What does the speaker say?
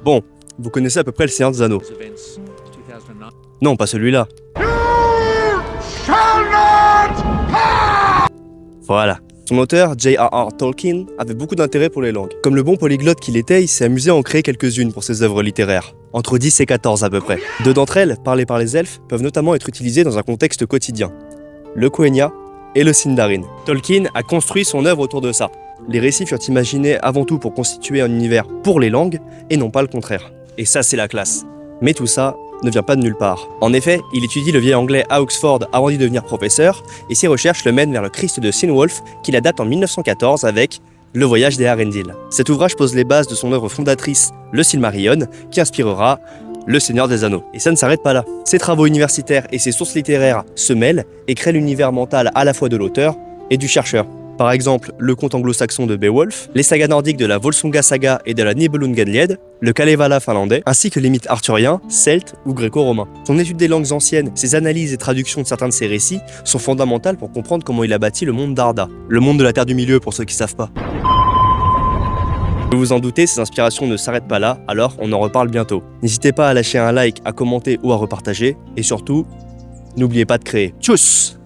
Bon, vous connaissez à peu près le Seigneur des Anneaux. Non, pas celui-là. Voilà. Son auteur, J.R.R. Tolkien, avait beaucoup d'intérêt pour les langues. Comme le bon polyglotte qu'il était, il s'est amusé à en créer quelques-unes pour ses œuvres littéraires. Entre 10 et 14 à peu près. Deux d'entre elles, parlées par les elfes, peuvent notamment être utilisées dans un contexte quotidien. Le Quenya et le Sindarin. Tolkien a construit son œuvre autour de ça. Les récits furent imaginés avant tout pour constituer un univers pour les langues, et non pas le contraire. Et ça, c'est la classe. Mais tout ça ne vient pas de nulle part. En effet, il étudie le vieil anglais à Oxford avant d'y devenir professeur, et ses recherches le mènent vers le Christ de Cynewulf, qu'il adapte en 1914 avec Le Voyage des Arendil. Cet ouvrage pose les bases de son œuvre fondatrice, le Silmarillion, qui inspirera Le Seigneur des Anneaux. Et ça ne s'arrête pas là. Ses travaux universitaires et ses sources littéraires se mêlent et créent l'univers mental à la fois de l'auteur et du chercheur. Par exemple, le conte anglo-saxon de Beowulf, les sagas nordiques de la Volsunga saga et de la Nibelungenlied, le Kalevala finlandais, ainsi que les mythes arthuriens, celtes ou gréco-romains. Son étude des langues anciennes, ses analyses et traductions de certains de ses récits sont fondamentales pour comprendre comment il a bâti le monde d'Arda, le monde de la Terre du Milieu pour ceux qui savent pas. Vous vous en doutez, ces inspirations ne s'arrêtent pas là, alors on en reparle bientôt. N'hésitez pas à lâcher un like, à commenter ou à repartager, et surtout, n'oubliez pas de créer. Tchuss!